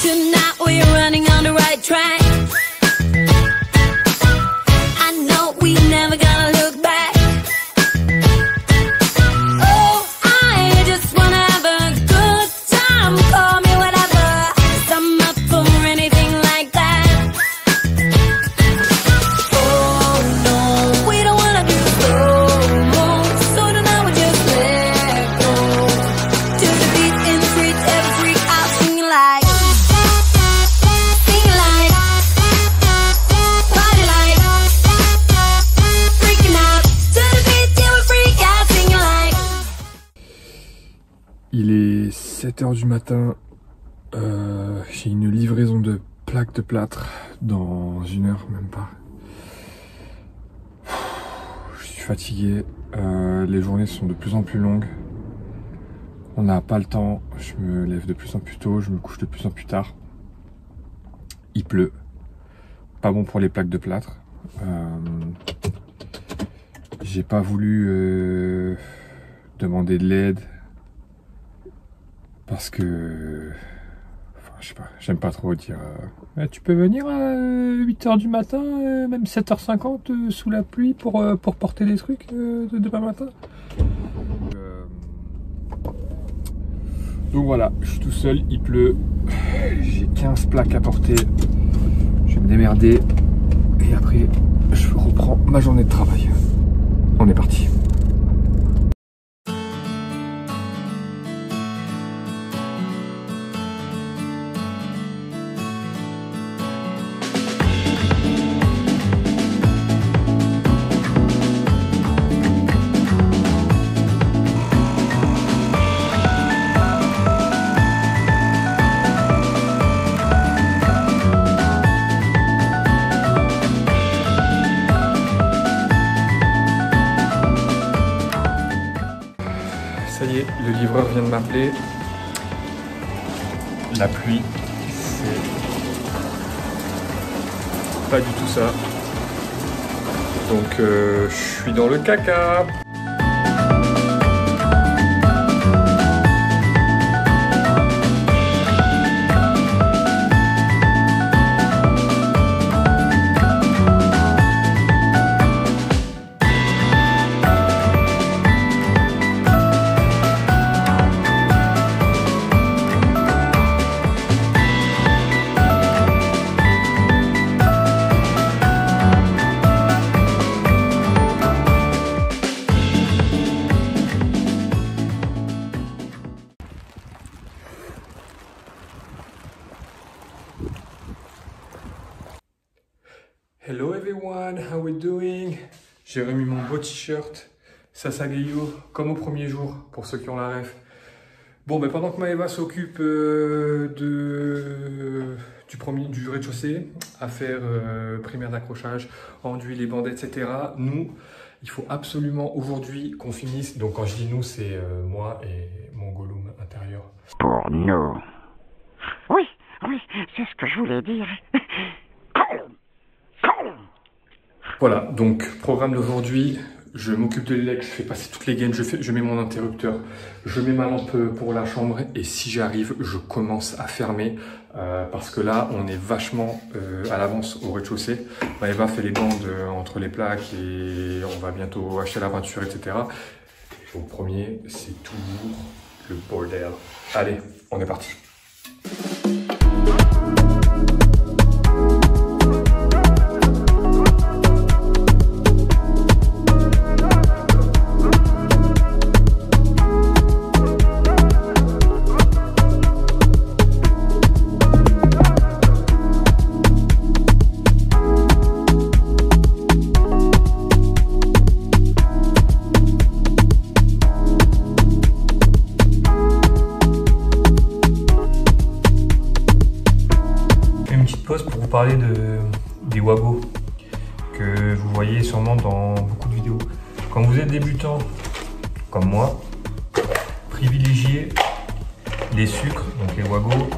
Tonight we're running on the right track. I know we never gonna look back. Oh, I just wanna have a good time. Call me whatever, 'cause I'm up for anything like that. Oh no, we don't wanna do slow-mo, so tonight we just let go. To the beat in the streets, every freak out singing like, singing like, party like, freaking out. To the beat, yeah we freak out singing like. Il est 7h du matin, j'ai une livraison de plaques de plâtre dans 1 heure, même pas. Je suis fatigué, les journées sont de plus en plus longues. On n'a pas le temps, je me lève de plus en plus tôt, je me couche de plus en plus tard. Il pleut, pas bon pour les plaques de plâtre. J'ai pas voulu demander de l'aide parce que, enfin, je sais pas, j'aime pas trop dire tu peux venir à 8h du matin, même 7h50 sous la pluie pour porter des trucs de demain matin. Donc voilà, je suis tout seul, il pleut, j'ai 15 plaques à porter, je vais me démerder et après je reprends ma journée de travail. On est parti. Ça y est, le livreur vient de m'appeler. La pluie, c'est pas du tout ça. Donc je suis dans le caca. Hello everyone, how we doing? J'ai remis mon beau t-shirt Sasagayo comme au premier jour pour ceux qui ont la ref. Bon, mais pendant que Maëva s'occupe du rez-de-chaussée à faire primaire d'accrochage, enduit les bandes, etc. Nous, il faut absolument aujourd'hui qu'on finisse. Donc quand je dis nous, c'est moi et mon Gollum intérieur. Pour nous. Oui, c'est ce que je voulais dire. Voilà, donc programme d'aujourd'hui, je m'occupe de l'élec, je fais passer toutes les gaines, je mets mon interrupteur, je mets ma lampe pour la chambre et si j'arrive, je commence à fermer parce que là, on est vachement à l'avance au rez-de-chaussée. Maëva fait les bandes entre les plaques et on va bientôt acheter la peinture, etc. Et au premier, c'est toujours le bordel. Allez, on est parti. Pour vous parler des Wago que vous voyez sûrement dans beaucoup de vidéos. Quand vous êtes débutant comme moi, privilégiez les sucres, donc les Wago,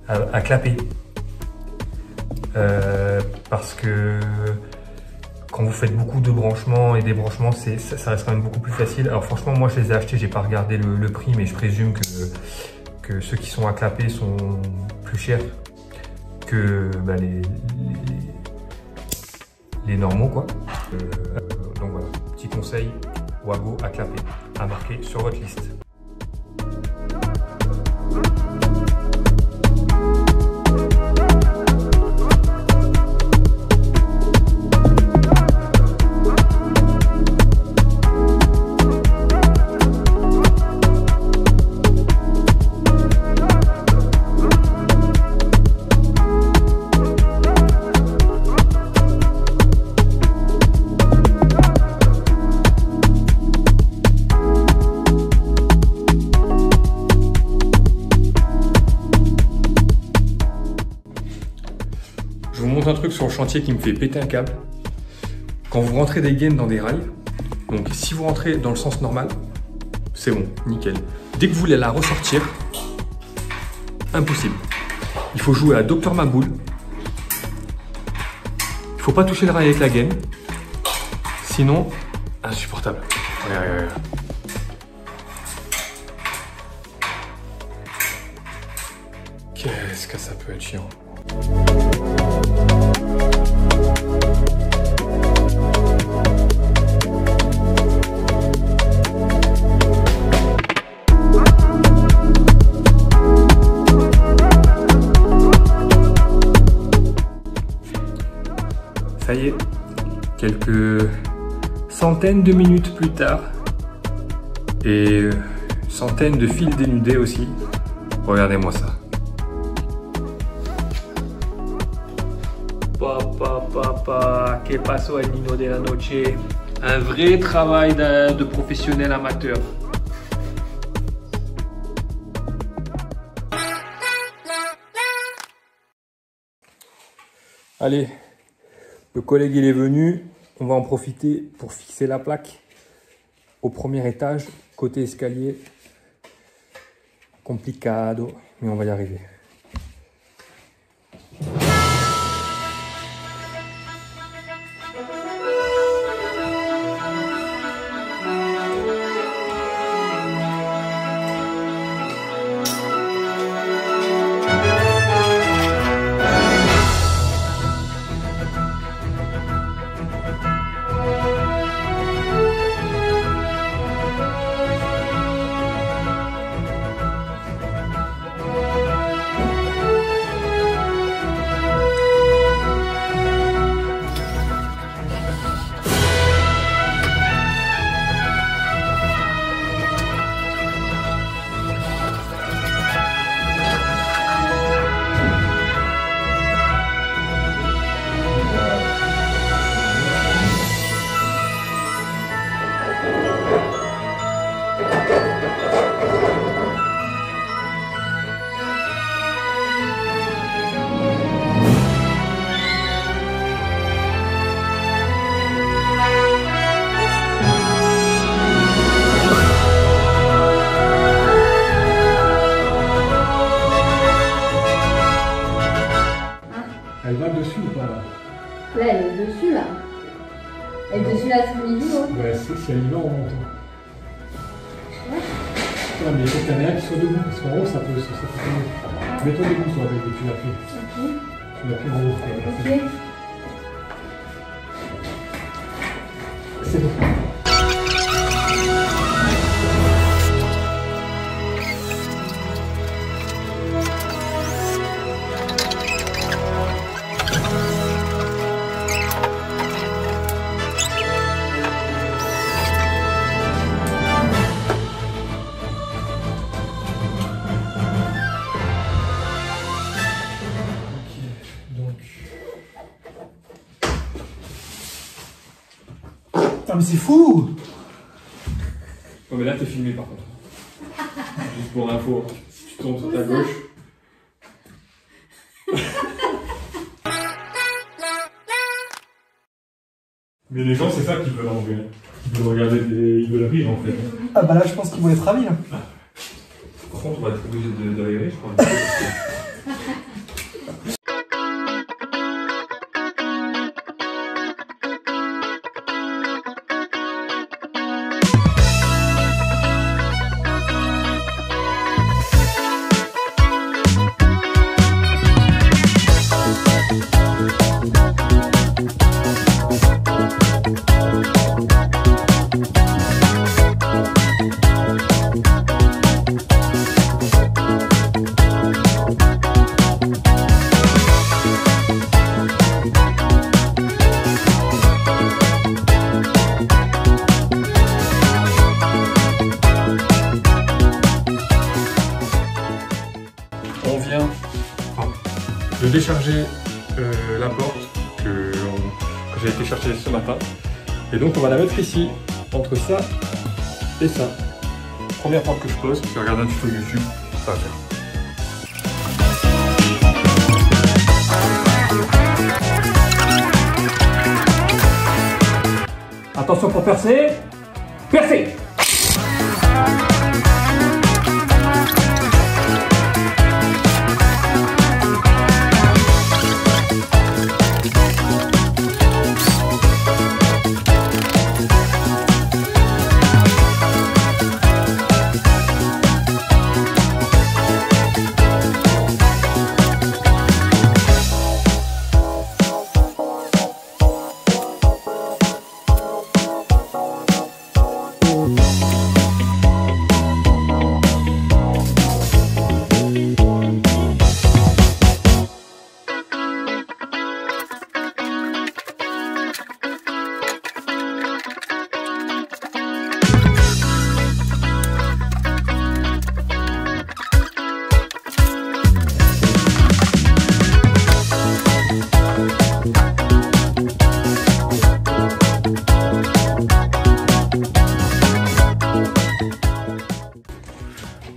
à clapper. Parce que quand vous faites beaucoup de branchements et débranchements, ça reste quand même beaucoup plus facile. Alors franchement, moi je les ai achetés, j'ai pas regardé le prix, mais je présume que ceux qui sont à clapper sont plus cher que bah, les normaux quoi. Donc voilà, petit conseil, Wago à clapper, à marquer sur votre liste. Je vous montre un truc sur le chantier qui me fait péter un câble. Quand vous rentrez des gaines dans des rails, donc si vous rentrez dans le sens normal, c'est bon, nickel. Dès que vous voulez la ressortir, impossible. Il faut jouer à Dr Maboul. Il faut pas toucher le rail avec la gaine. Sinon, insupportable. Ouais. Qu'est-ce que ça peut être chiant. Ça y est, quelques centaines de minutes plus tard, et une centaine de fils dénudés aussi. Regardez-moi ça. Papa, que paso el niño de la noche? Un vrai travail de professionnel amateur. Allez, le collègue il est venu, on va en profiter pour fixer la plaque au premier étage, côté escalier. Complicado, mais on va y arriver. Elle va dessus ou pas là? Là, elle est dessus, là. Elle est dessus, là, sur le milieu. Ouais, si elle y va, on monte. Ouais, mais il faut qu'il y en ait un qui soit debout, parce qu'en haut, ça peut tomber. Mets-toi debout sur la tête que tu l'as fait. Ok. Tu l'as fait en haut. Ok. C'est bon. Putain, mais c'est fou! Ouais, mais là, t'es filmé par contre. Juste pour info, si tu tournes sur ta gauche. Mais les gens, c'est ça qu'ils veulent en vrai. Ils veulent regarder, ils veulent rire en fait. Ah bah là, je pense qu'ils vont être ravis. Là. Par contre, on va être obligé de rire, je crois. on vient de décharger la porte que j'ai été chercher ce matin. Et donc on va la mettre ici, entre ça et ça. Première porte que je pose, je regarde un tuto YouTube, ça va faire. Attention pour percer. Percer!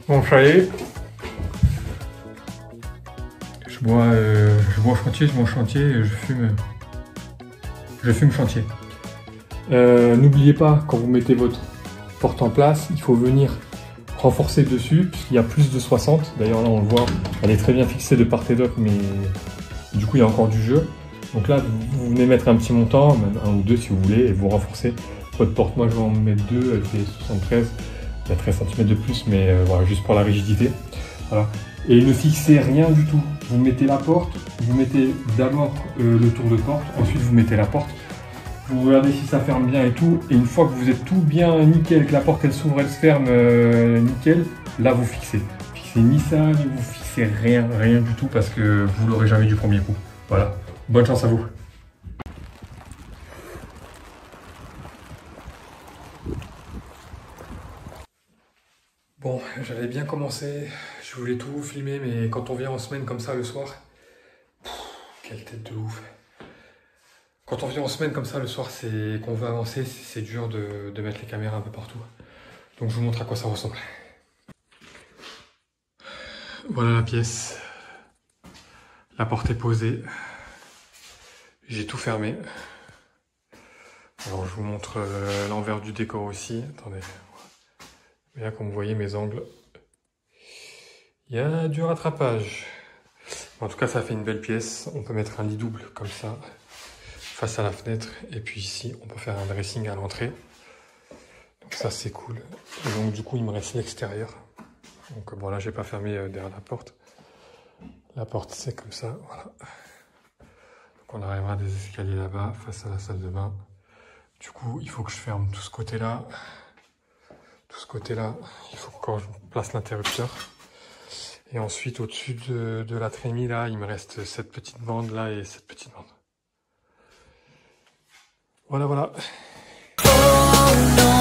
Bon, ça y est. Je bois chantier et je fume chantier. N'oubliez pas, quand vous mettez votre porte en place, il faut venir renforcer dessus, puisqu'il y a plus de 60. D'ailleurs là on le voit, elle est très bien fixée de part et d'autre, mais du coup il y a encore du jeu. Donc là vous venez mettre un petit montant, même un ou deux si vous voulez, et vous renforcez votre porte. Moi je vais en mettre deux, elle fait 73. Il y a 13 cm de plus, mais voilà, juste pour la rigidité. Voilà. Et ne fixez rien du tout. Vous mettez la porte, vous mettez d'abord le tour de porte, ensuite vous mettez la porte. Vous regardez si ça ferme bien et tout. Et une fois que vous êtes tout bien nickel, que la porte elle s'ouvre, elle se ferme nickel, là vous fixez. Fixez ni ça, ni vous fixez rien du tout parce que vous l'aurez jamais du premier coup. Voilà. Bonne chance à vous. Bon, j'avais bien commencé, je voulais tout filmer, mais quand on vient en semaine comme ça le soir, quelle tête de ouf. Quand on vient en semaine comme ça le soir, c'est qu'on veut avancer, c'est dur de mettre les caméras un peu partout. Donc je vous montre à quoi ça ressemble. Voilà la pièce. La porte est posée. J'ai tout fermé. Alors je vous montre l'envers du décor aussi. Attendez. Et là, comme vous voyez mes angles, il y a du rattrapage. En tout cas, ça fait une belle pièce. On peut mettre un lit double comme ça, face à la fenêtre. Et puis ici, on peut faire un dressing à l'entrée. Donc ça, c'est cool. Et donc du coup, il me reste l'extérieur. Donc bon, là, j'ai pas fermé derrière la porte. La porte, c'est comme ça, voilà. Donc on arrivera à des escaliers là-bas, face à la salle de bain. Du coup, il faut que je ferme tout ce côté-là. Tout ce côté-là, il faut que je place l'interrupteur. Et ensuite, au-dessus de la trémie, là, il me reste cette petite bande là et cette petite bande. Voilà, voilà. Oh, no.